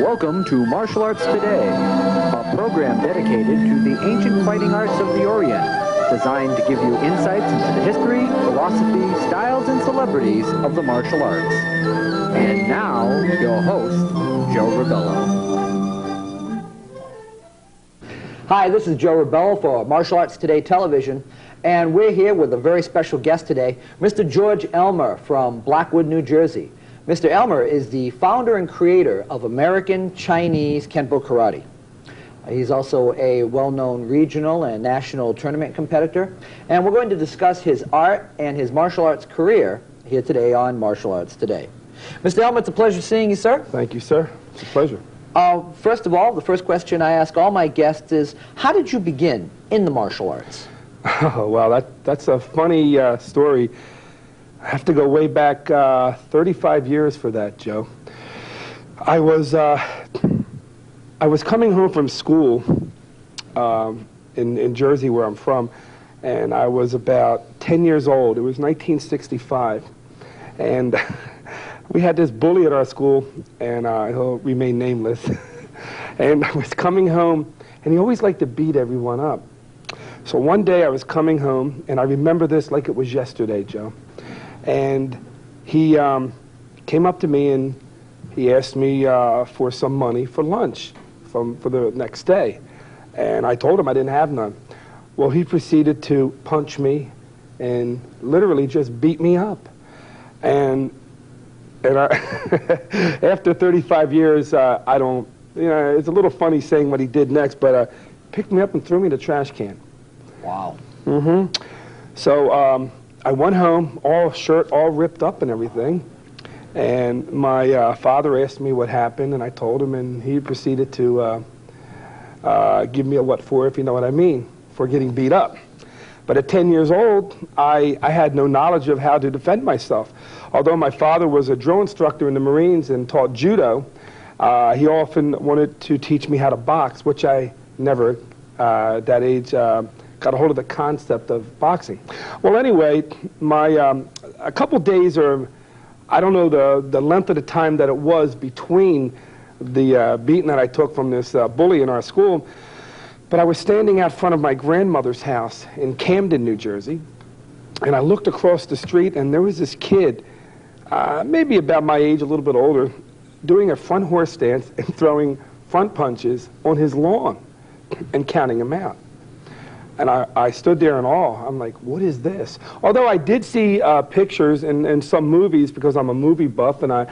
Welcome to Martial Arts Today, a program dedicated to the ancient fighting arts of the Orient, designed to give you insights into the history, philosophy, styles, and celebrities of the martial arts. And now, your host, Joe Rebelo. Hi, this is Joe Rebelo for Martial Arts Today Television, and we're here with a very special guest today, Mr. George Elmer from Blackwood, New Jersey. Mr. Elmer is the founder and creator of American Chinese Kenpo Karate. He's also a well-known regional and national tournament competitor, and we're going to discuss his art and his martial arts career here today on Martial Arts Today. Mr. Elmer, it's a pleasure seeing you, sir. Thank you, sir. It's a pleasure. First of all, the first question I ask all my guests is, how did you begin in the martial arts? Oh, well, that's a funny story. I have to go way back 35 years for that, Joe. I was coming home from school in Jersey, where I'm from, and I was about 10 years old. It was 1965, and we had this bully at our school, and he'll remain nameless. And I was coming home, and he always liked to beat everyone up. So one day I was coming home, and I remember this like it was yesterday, Joe. And he came up to me and he asked me for some money for lunch for the next day. And I told him I didn't have none. Well, he proceeded to punch me and literally just beat me up. And after 35 years, I don't, it's a little funny saying what he did next, but picked me up and threw me in the trash can. Wow. Mm-hmm. So I went home, shirt all ripped up and everything, and my father asked me what happened, and I told him, and he proceeded to give me a what for, if you know what I mean, for getting beat up. But at 10 years old, I had no knowledge of how to defend myself. Although my father was a drill instructor in the Marines and taught judo, he often wanted to teach me how to box, which I never, at that age, got a hold of the concept of boxing. Well, anyway, a couple days, or I don't know the length of the time that it was between the beating that I took from this bully in our school, but I was standing out front of my grandmother's house in Camden, New Jersey, and I looked across the street, and there was this kid, maybe about my age, a little bit older, doing a front horse stance and throwing front punches on his lawn and counting them out. And I stood there in awe. I'm like, what is this? Although I did see pictures in some movies, because I'm a movie buff, and I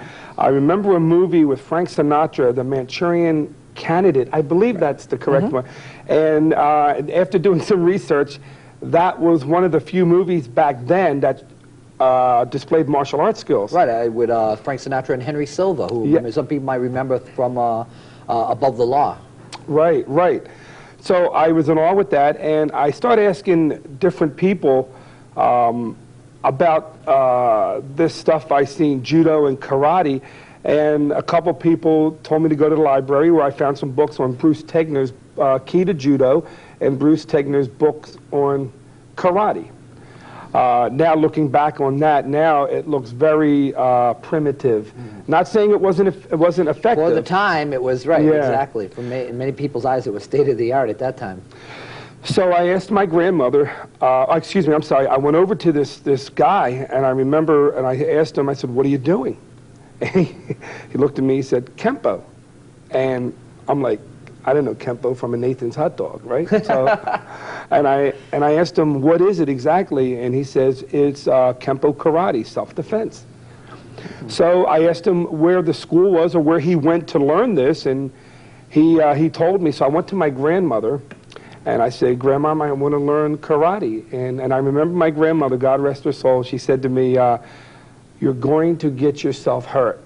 remember a movie with Frank Sinatra, The Manchurian Candidate. I believe that's the correct one. And after doing some research, that was one of the few movies back then that displayed martial arts skills. Right, with Frank Sinatra and Henry Silva, who some people might remember from Above the Law. Right, right. So I was in awe with that, and I started asking different people about this stuff I seen, judo and karate, and a couple people told me to go to the library, where I found some books on Bruce Tegner's Key to Judo and Bruce Tegner's books on karate. Now looking back on that, now it looks very primitive. Not saying it wasn't effective. For the time, it was right. Yeah. Exactly. In many people's eyes, it was state of the art at that time. So I asked my grandmother. Excuse me. I'm sorry. I went over to this guy, and I remember, and I asked him. I said, "What are you doing?" And he looked at me. He said, "Kenpo," and I'm like, I didn't know Kenpo from a Nathan's hot dog, right? So, and I asked him, what is it exactly? And he says, it's Kenpo Karate, self-defense. So I asked him where the school was, or where he went to learn this, and he told me. So I went to my grandmother, and I said, Grandma, I want to learn karate. And I remember my grandmother, God rest her soul, she said to me, you're going to get yourself hurt.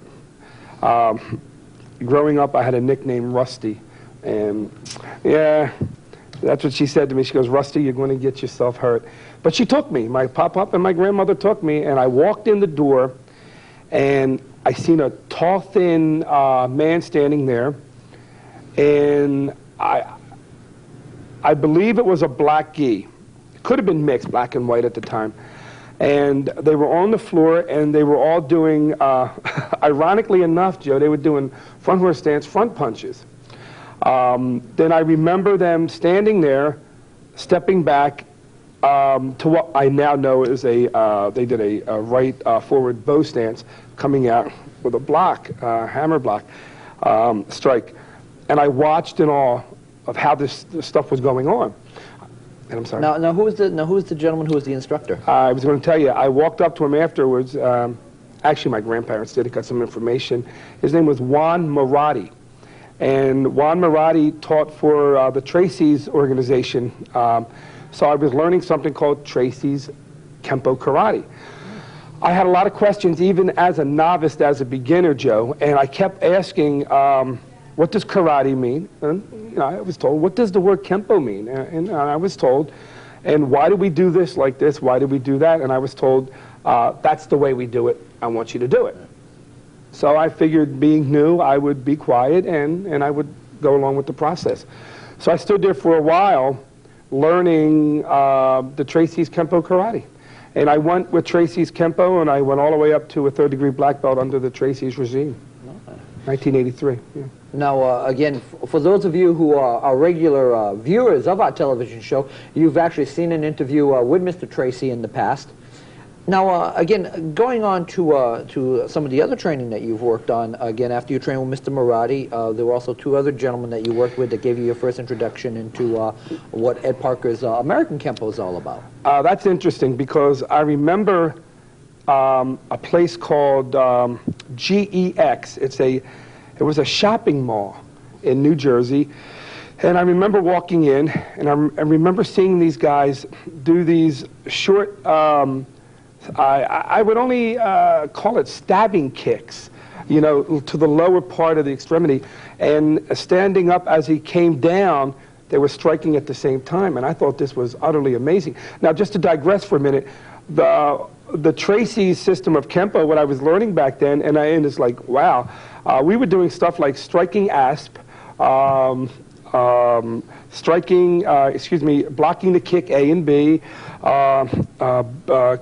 Growing up, I had a nickname, Rusty. And yeah, that's what she said to me. She goes, Rusty, you're going to get yourself hurt. But she took me. My pop-up and my grandmother took me, and I walked in the door, and I seen a tall, thin man standing there, and I believe it was a black gi. It could have been mixed, black and white at the time. And they were on the floor, and they were all doing, ironically enough, Joe, they were doing front horse stance front punches. Then I remember them standing there, stepping back to what I now know is they did a right forward bow stance, coming out with a block, hammer block strike. And I watched in awe of how this stuff was going on. And I'm sorry. Now who was the gentleman who was the instructor? I was going to tell you. I walked up to him afterwards. Actually, my grandparents did. I got some information. His name was Juan Marathi. And Juan Marathi taught for the Tracy's organization. So I was learning something called Tracy's Kenpo Karate. I had a lot of questions, even as a novice, as a beginner, Joe, and I kept asking, what does karate mean? And I was told, what does the word Kenpo mean? And I was told, and why do we do this like this? Why do we do that? And I was told, that's the way we do it. I want you to do it. So I figured, being new, I would be quiet and I would go along with the process. So I stood there for a while learning the Tracy's Kenpo Karate. And I went with Tracy's Kenpo, and I went all the way up to a third-degree black belt under the Tracy's regime. 1983. Yeah. Now, again, for those of you who are regular viewers of our television show, you've actually seen an interview with Mr. Tracy in the past. Now, again, going on to some of the other training that you've worked on, again, after you trained with Mr. Marathi, there were also two other gentlemen that you worked with that gave you your first introduction into what Ed Parker's American Kenpo is all about. That's interesting, because I remember a place called GEX. It was a shopping mall in New Jersey, and I remember walking in, and I remember seeing these guys do these short, I would only call it stabbing kicks, you know, to the lower part of the extremity, and standing up as he came down, they were striking at the same time, and I thought this was utterly amazing. Now, just to digress for a minute, the Tracy's system of Kenpo, what I was learning back then, and it's like, wow, we were doing stuff like striking asp, blocking the kick A and B,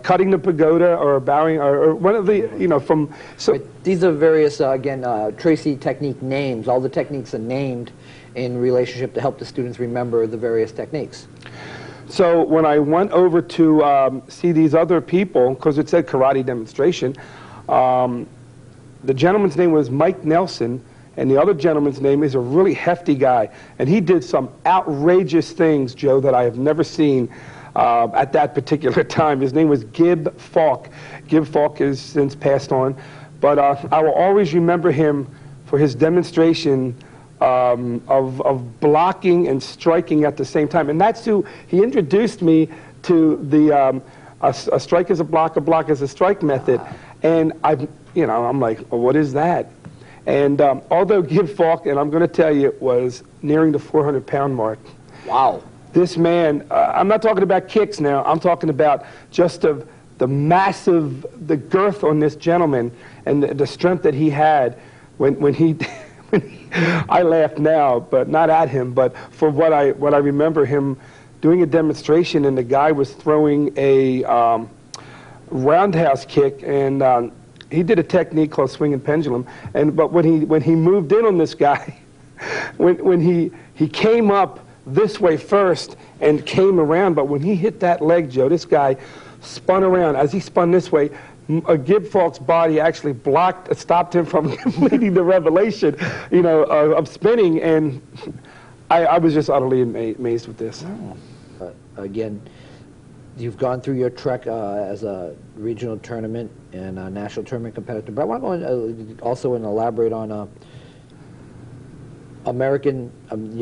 cutting the pagoda or bowing, or one of the, you know, from... So right. These are various, again, Tracy technique names. All the techniques are named in relationship to help the students remember the various techniques. So when I went over to see these other people, because it said karate demonstration, the gentleman's name was Mike Nelson, and the other gentleman's name is a really hefty guy. And he did some outrageous things, Joe, that I have never seen at that particular time. His name was Gib Falk. Gib Falk has since passed on. But I will always remember him for his demonstration of blocking and striking at the same time. And that's who he introduced me to the a strike as a block as a strike method. And I'm like, well, what is that? And although Gib Falk, and I'm going to tell you, was nearing the 400-pound mark. Wow. This man, I'm not talking about kicks now, I'm talking about just the girth on this gentleman and the strength that he had when he, I laugh now, but not at him, but for what I remember him doing a demonstration, and the guy was throwing a roundhouse kick, and he did a technique called swinging pendulum, but when he moved in on this guy, when he came up this way first and came around, but when he hit that leg, Joe, this guy spun around. As he spun this way, Gib Falk's body actually stopped him from completing the revelation, of spinning, and I was just utterly amazed with this. Again, you've gone through your trek as a regional tournament and a national tournament competitor, but I want to go also and elaborate on your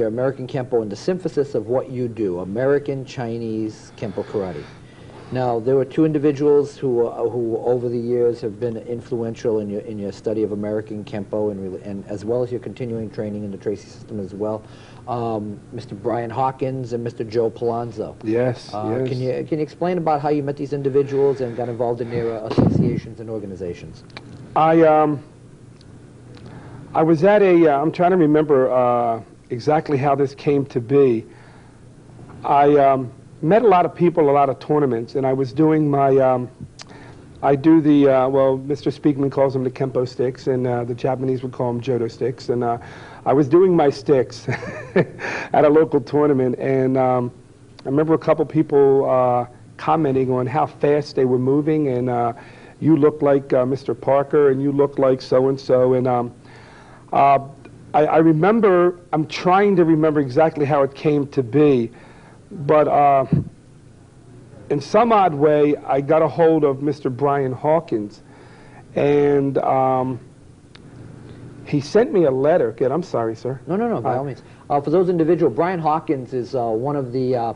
American Kenpo and the synthesis of what you do, American Chinese Kenpo Karate. Now, there were two individuals who over the years have been influential in your study of American Kenpo and as well as your continuing training in the Tracy system as well. Mr. Brian Hawkins and Mr. Joe Palazzo. Yes, yes. Can you explain about how you met these individuals and got involved in their associations and organizations? I was at I'm trying to remember exactly how this came to be. met a lot of people, a lot of tournaments, and I was doing my, I do the, well, Mr. Speakman calls them the Kenpo sticks, and the Japanese would call them Jodo sticks, and I was doing my sticks at a local tournament, and I remember a couple people commenting on how fast they were moving, and you look like Mr. Parker, and you look like so-and-so, and I remember, I'm trying to remember exactly how it came to be, but in some odd way, I got a hold of Mr. Brian Hawkins, and he sent me a letter. Again, I'm sorry, sir. No, by all means. For those individuals, Brian Hawkins is one of the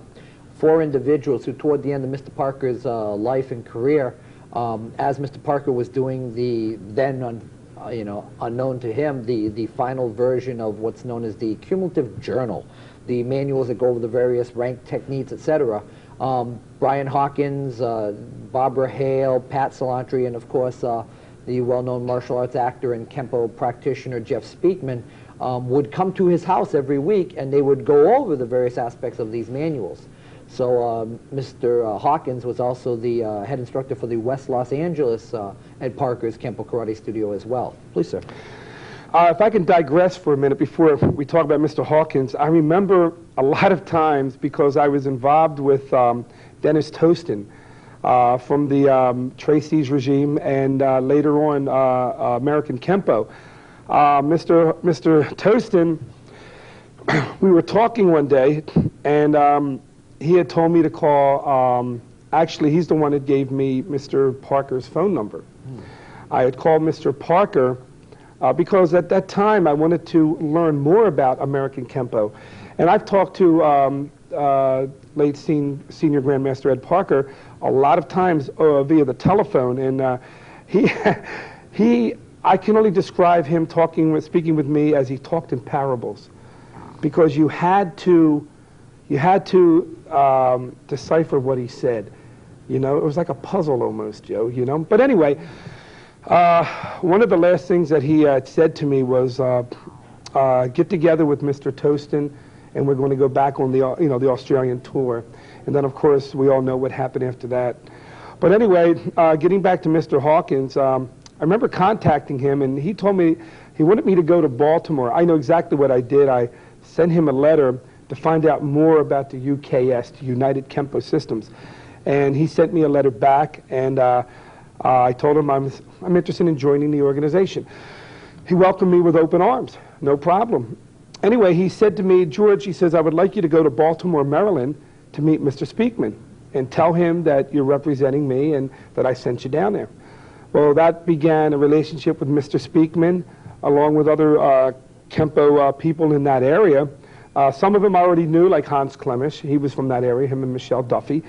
4 individuals who, toward the end of Mr. Parker's life and career, as Mr. Parker was doing the then, unknown to him, the final version of what's known as the cumulative journal, the manuals that go over the various rank techniques, etc. Brian Hawkins, Barbara Hale, Pat Salantri, and of course the well-known martial arts actor and Kenpo practitioner Jeff Speakman would come to his house every week, and they would go over the various aspects of these manuals. So Mr. Hawkins was also the head instructor for the West Los Angeles Ed Parker's Kenpo Karate Studio as well. Please, sir. If I can digress for a minute before we talk about Mr. Hawkins, I remember a lot of times, because I was involved with Dennis Tostin from the Tracy's regime, and later on American Kenpo. Mr. Tostin, we were talking one day, and he had told me to call, actually he's the one that gave me Mr. Parker's phone number. I had called Mr. Parker because at that time I wanted to learn more about American Kenpo. And I've talked to late senior Grandmaster Ed Parker a lot of times via the telephone, and I can only describe him speaking with me as he talked in parables, because you had to decipher what he said. You know, it was like a puzzle almost, Joe, you know. But anyway, one of the last things that he had said to me was, get together with Mr. Tostin, and we're going to go back on the, the Australian tour. And then, of course, we all know what happened after that. But anyway, getting back to Mr. Hawkins, I remember contacting him, and he told me he wanted me to go to Baltimore. I know exactly what I did. I sent him a letter to find out more about the UKS, the United Kenpo Systems. And he sent me a letter back, and I told him I'm interested in joining the organization. He welcomed me with open arms, no problem. Anyway, he said to me, George, he says, I would like you to go to Baltimore, Maryland to meet Mr. Speakman and tell him that you're representing me and that I sent you down there. Well, that began a relationship with Mr. Speakman, along with other Kenpo people in that area. Some of them I already knew, like Hans Klemisch. He was from that area, him and Michelle Duffy.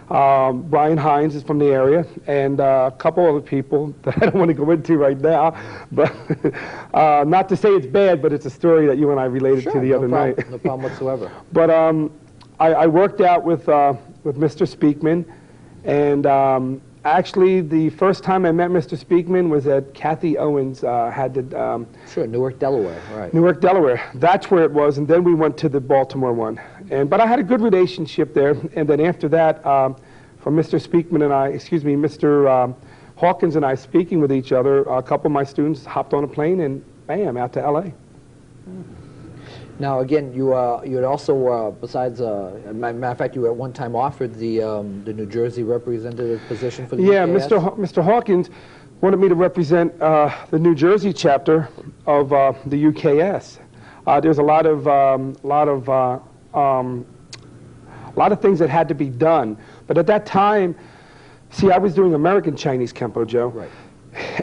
Brian Hines is from the area, and a couple other people that I don't want to go into right now. But not to say it's bad, but it's a story that you and I related to the other night. No problem whatsoever. But I worked out with Mr. Speakman, and actually the first time I met Mr. Speakman was at Kathy Owens had the... Sure, Newark, Delaware, right. Newark, Delaware. That's where it was, and then we went to the Baltimore one. But I had a good relationship there, and then after that, from Mr. Speakman and Mr. Hawkins and I speaking with each other, a couple of my students hopped on a plane and bam, out to LA. Now again, you had also, besides, matter of fact, you at one time offered the New Jersey representative position for the UKS? Mr. Hawkins wanted me to represent the New Jersey chapter of the UKS. There's a lot of things that had to be done, but at that time, see, I was doing American Chinese Kenpo, Joe. Right.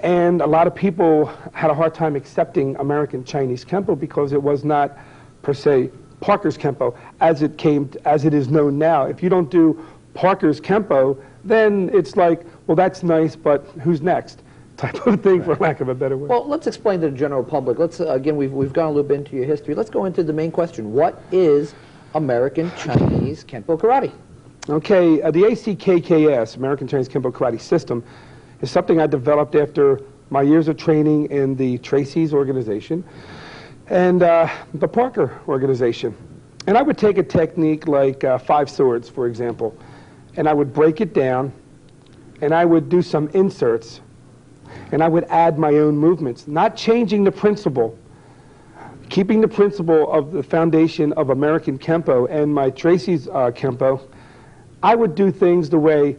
And a lot of people had a hard time accepting American Chinese Kenpo because it was not per se Parker's Kenpo as it is known now. If you don't do Parker's Kenpo, then it's like, well, that's nice, but who's next? Type of thing, for lack of a better word. Well, let's explain to the general public. Let's again, we've gone a little bit into your history. Let's go into the main question. What is American Chinese Kenpo Karate? Okay, the ACKKS, American Chinese Kenpo Karate System, is something I developed after my years of training in the Tracy's organization and the Parker organization. And I would take a technique like 5 swords, for example, and I would break it down, and I would do some inserts, and I would add my own movements, not changing the principle, keeping the principle of the foundation of American Kenpo and my Tracy's Kenpo. I would do things the way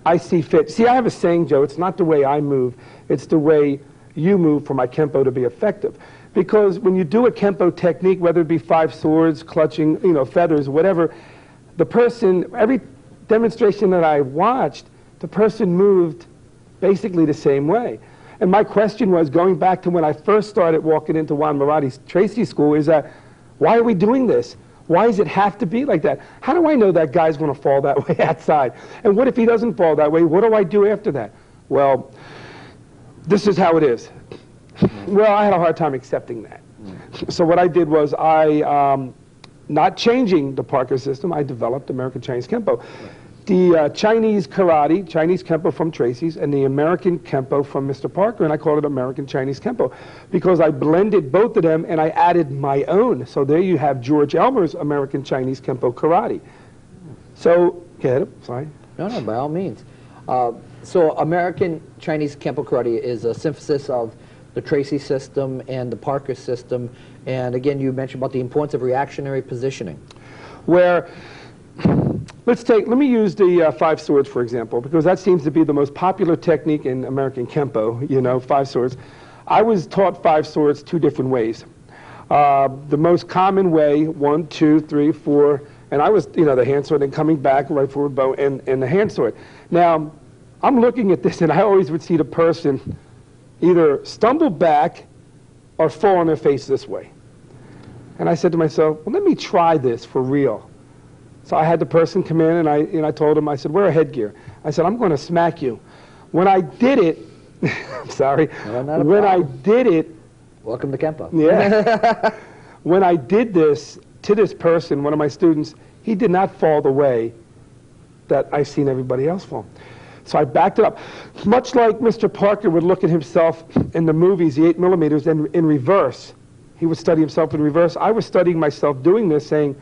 I see fit. See, I have a saying, Joe, it's not the way I move, it's the way you move for my Kenpo to be effective. Because when you do a Kenpo technique, whether it be 5 swords, clutching, feathers, whatever, the person, every demonstration that I watched, the person moved basically the same way. And my question was, going back to when I first started walking into Juan Marati's Tracy School, is that, why are we doing this? Why does it have to be like that? How do I know that guy's going to fall that way outside? And what if he doesn't fall that way? What do I do after that? Well, this is how it is. Well, I had a hard time accepting that. So what I did was not changing the Parker system, I developed American Chinese Kenpo. The Chinese Karate, Chinese Kenpo from Tracy's, and the American Kenpo from Mr. Parker, and I called it American Chinese Kenpo because I blended both of them and I added my own. So there you have George Elmer's American Chinese Kenpo Karate. So, go ahead, sorry. No, by all means. So American Chinese Kenpo Karate is a synthesis of the Tracy system and the Parker system. And again, you mentioned about the importance of reactionary positioning. Where, let me use the 5 swords, for example, because that seems to be the most popular technique in American Kenpo, 5 swords. I was taught 5 swords 2 different ways. The most common way, 1, 2, 3, 4, and I was, the hand sword and coming back, right forward bow, and the hand sword. Now, I'm looking at this, and I always would see the person either stumble back or fall on their face this way. And I said to myself, well, let me try this for real. So I had the person come in, and I told him, I said, wear a headgear. I said, I'm going to smack you. When I did it, I'm sorry, when I did it, welcome to Kenpo. Yeah. When I did this to this person, one of my students, he did not fall the way that I've seen everybody else fall. So I backed it up. Much like Mr. Parker would look at himself in the movies, the 8mm, in reverse. He would study himself in reverse. I was studying myself doing this, saying,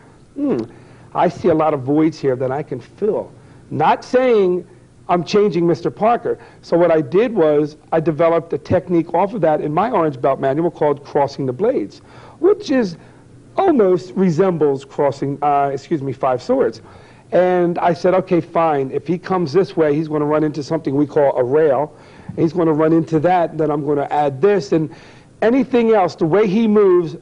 I see a lot of voids here that I can fill. Not saying I'm changing Mr. Parker. So what I did was I developed a technique off of that in my orange belt manual called crossing the blades, which is almost resembles crossing, 5 swords. And I said, okay, fine. If he comes this way, he's going to run into something we call a rail. And he's going to run into that. Then I'm going to add this. And anything else, the way he moves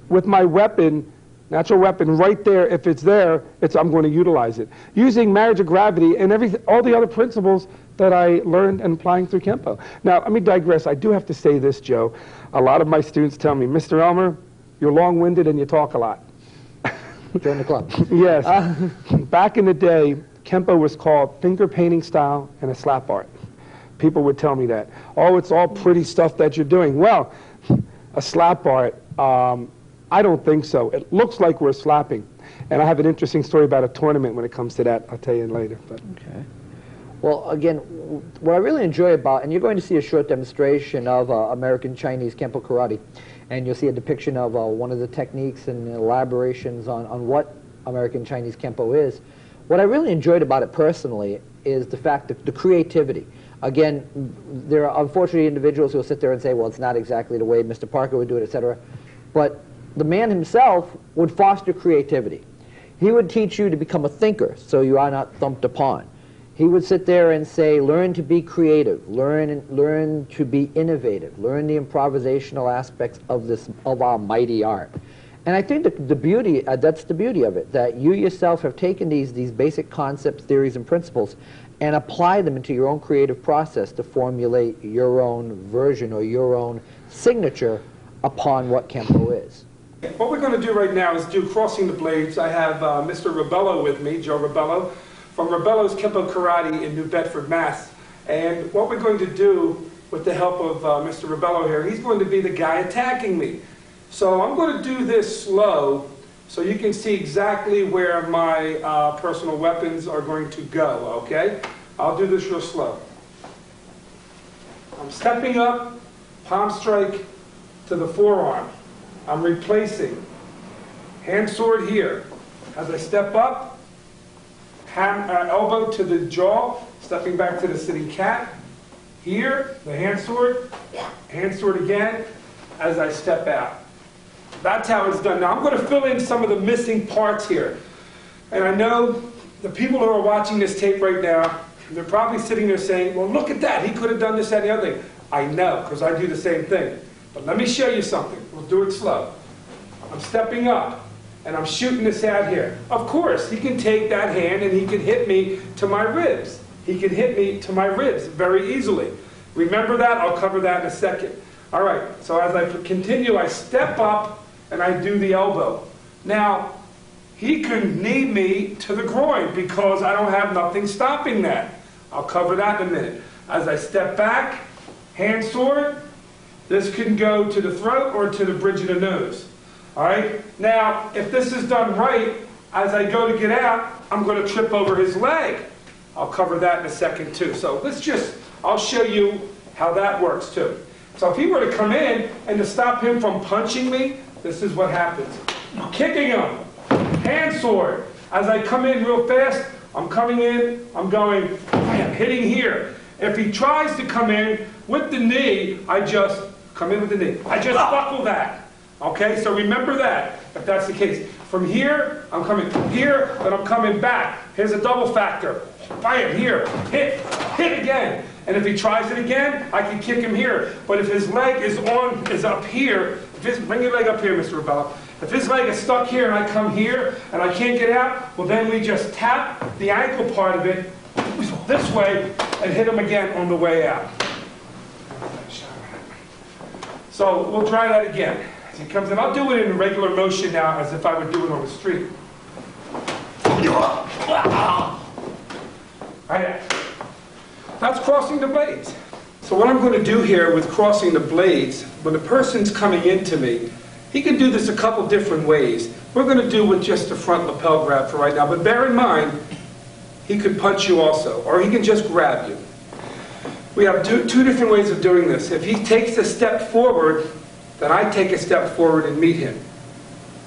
with my weapon, natural weapon, right there, if it's there, I'm going to utilize it. Using marriage of gravity and all the other principles that I learned and applying through Kenpo. Now, let me digress. I do have to say this, Joe. A lot of my students tell me, Mr. Elmer, you're long-winded and you talk a lot. Join the club. Yes. Back in the day, Kenpo was called finger painting style and a slap art. People would tell me that. Oh, it's all pretty stuff that you're doing. Well, a slap art, I don't think so. It looks like we're slapping. And I have an interesting story about a tournament when it comes to that. I'll tell you later. But. Okay. Well, again, what I really enjoy about, and you're going to see a short demonstration of American Chinese Kenpo Karate, and you'll see a depiction of one of the techniques and elaborations on what American Chinese Kenpo is. What I really enjoyed about it personally is the fact that the creativity. Again, there are unfortunately individuals who will sit there and say, well, it's not exactly the way Mr. Parker would do it, etc. But the man himself would foster creativity. He would teach you to become a thinker so you are not thumped upon. He would sit there and say, learn to be creative, learn to be innovative, learn the improvisational aspects of our mighty art. And I think that the beauty, that's the beauty of it, that you yourself have taken these basic concepts, theories, and principles and apply them into your own creative process to formulate your own version or your own signature upon what Kenpo is. What we're going to do right now is do crossing the blades. I have Mr. Rebelo with me, Joe Rebelo, from Rebelo's Kenpo Karate in New Bedford, Mass. And what we're going to do with the help of Mr. Rebelo here, he's going to be the guy attacking me. So I'm going to do this slow so you can see exactly where my personal weapons are going to go, okay? I'll do this real slow. I'm stepping up, palm strike to the forearm. I'm replacing. hand sword here. As I step up, elbow to the jaw, stepping back to the sitting cat. Here, the hand sword again as I step out. That's how it's done. Now I'm going to fill in some of the missing parts here. And I know the people who are watching this tape right now, they're probably sitting there saying, well, look at that. He could have done this, that, and the other thing. I know, because I do the same thing. But let me show you something. We'll do it slow. I'm stepping up, and I'm shooting this out here. Of course, he can take that hand, and he can hit me to my ribs. He can hit me to my ribs very easily. Remember that? I'll cover that in a second. All right, so as I continue, I step up, and I do the elbow. Now, he can knee me to the groin because I don't have nothing stopping that. I'll cover that in a minute. As I step back, hand sword, this can go to the throat or to the bridge of the nose. All right? Now, if this is done right, as I go to get out, I'm going to trip over his leg. I'll cover that in a second too. So I'll show you how that works too. So if he were to come in and to stop him from punching me, this is what happens. I'm kicking him. Hand sword. As I come in real fast, I'm coming in, I'm going, I'm hitting here. If he tries to come in with the knee, I just come in with the knee. I just buckle that. Okay, so remember that, if that's the case. From here, I'm coming here, then I'm coming back. Here's a double factor. Bam, here, hit again. And if he tries it again, I can kick him here. But if his leg is up here, bring your leg up here, Mr. Rebelo. If his leg is stuck here and I come here and I can't get out, well then we just tap the ankle part of it this way and hit him again on the way out. So we'll try that again. As he comes in, I'll do it in regular motion now as if I would do it on the street. That's crossing the blades. So what I'm going to do here with crossing the blades, when the person's coming into me, he can do this a couple different ways. We're going to do with just the front lapel grab for right now, but bear in mind, he could punch you also, or he can just grab you. We have two different ways of doing this. If he takes a step forward, then I take a step forward and meet him.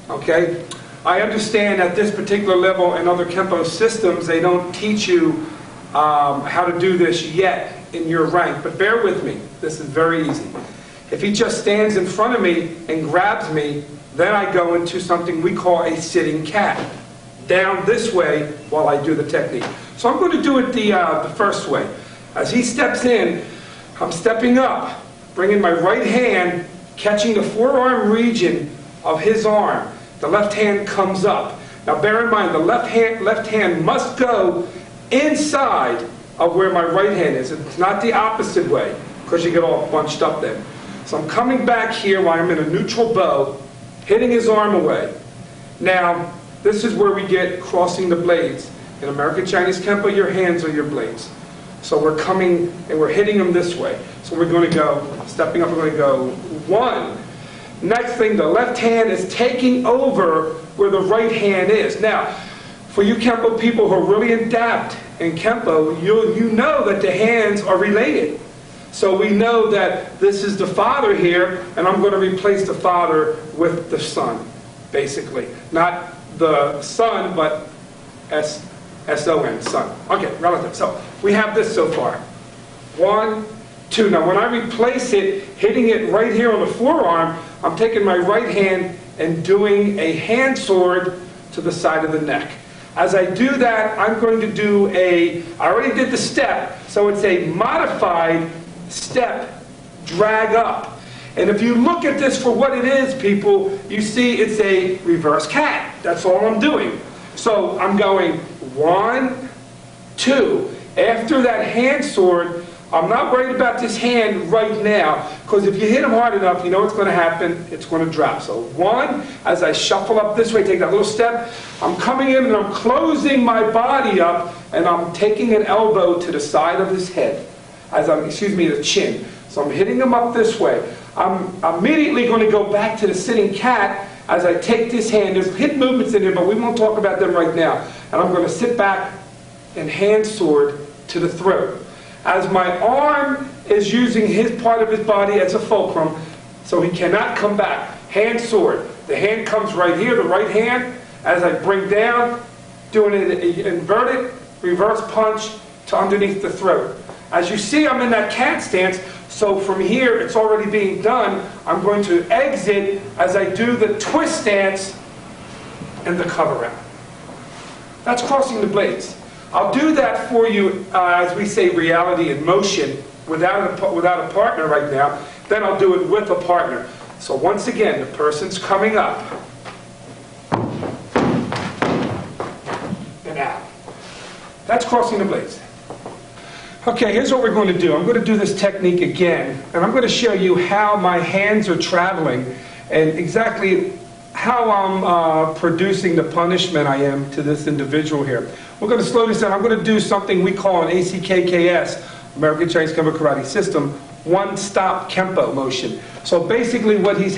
Okay? I understand at this particular level in other Kenpo systems, they don't teach you how to do this yet in your rank, but bear with me. This is very easy. If he just stands in front of me and grabs me, then I go into something we call a sitting cat. Down this way while I do the technique. So I'm going to do it the first way. As he steps in, I'm stepping up, bringing my right hand, catching the forearm region of his arm. The left hand comes up. Now bear in mind, the left hand must go inside of where my right hand is. It's not the opposite way, because you get all bunched up then. So I'm coming back here while I'm in a neutral bow, hitting his arm away. Now, this is where we get crossing the blades. In American Chinese Kenpo, your hands are your blades. So we're coming and we're hitting them this way. So we're going to go, stepping up, we're going to go 1. Next thing, the left hand is taking over where the right hand is. Now, for you Kenpo people who are really adept in Kenpo, you know that the hands are related. So we know that this is the father here, and I'm going to replace the father with the son, basically. Not the son, but S-O-N, son. Okay, relative. So we have this so far. 1, 2. Now when I replace it, hitting it right here on the forearm, I'm taking my right hand and doing a hand sword to the side of the neck. As I do that, I'm going to do I already did the step, so it's a modified step, drag up. And if you look at this for what it is, people, you see it's a reverse cat. That's all I'm doing. So I'm going 1, 2. After that hand sword, I'm not worried about this hand right now, because if you hit him hard enough, you know what's going to happen. It's going to drop. So 1, as I shuffle up this way, take that little step, I'm coming in and I'm closing my body up, and I'm taking an elbow to the side of his head, the chin. So I'm hitting him up this way. I'm immediately going to go back to the sitting cat as I take this hand. There's hip movements in here, but we won't talk about them right now. And I'm going to sit back and hand sword to the throat. As my arm is using his part of his body as a fulcrum, so he cannot come back. Hand sword. The hand comes right here, the right hand, as I bring down, doing an inverted reverse punch to underneath the throat. As you see, I'm in that cat stance, so from here, it's already being done. I'm going to exit as I do the twist stance and the cover out. That's crossing the blades. I'll do that for you, as we say, reality in motion, without a partner right now. Then I'll do it with a partner. So once again, the person's coming up and out. That's crossing the blades. Okay, here's what we're going to do. I'm going to do this technique again, and I'm going to show you how my hands are traveling and exactly how I'm producing the punishment I am to this individual here. We're going to slow this down. I'm going to do something we call an ACKKS, American Chinese Kenpo Karate system, one-stop Kenpo motion. So basically what he's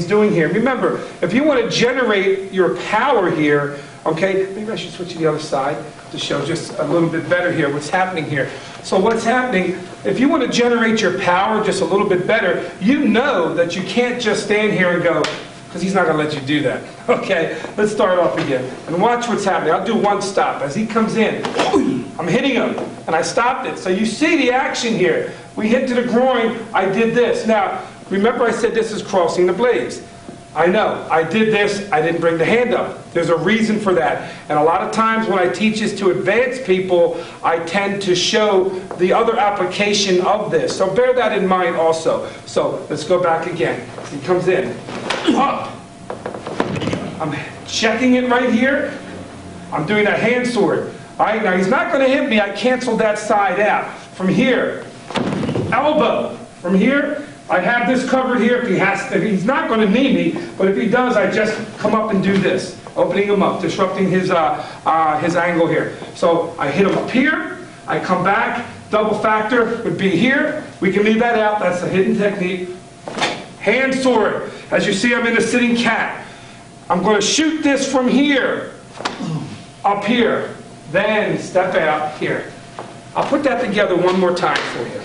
doing here, remember, if you want to generate your power here, okay, maybe I should switch to the other side to show just a little bit better here what's happening here. So what's happening, if you want to generate your power just a little bit better, you know that you can't just stand here and go, because he's not going to let you do that. Okay, let's start off again. And watch what's happening. I'll do one stop. As he comes in, I'm hitting him, and I stopped it. So you see the action here. We hit to the groin, I did this. Now, remember I said this is crossing the blades. I know, I did this, I didn't bring the hand up. There's a reason for that. And a lot of times when I teach this to advanced people, I tend to show the other application of this. So bear that in mind also. So let's go back again. He comes in. Up. I'm checking it right here. I'm doing a hand sword. All right, now he's not going to hit me. I cancel that side out. From here, elbow. From here, I have this covered here if he's not going to knee me, but if he does, I just come up and do this, opening him up, disrupting his angle here. So I hit him up here, I come back, double factor would be here. We can leave that out, that's a hidden technique. Hand sword. As you see, I'm in a sitting cat. I'm going to shoot this from here, up here, then step out here. I'll put that together one more time for you.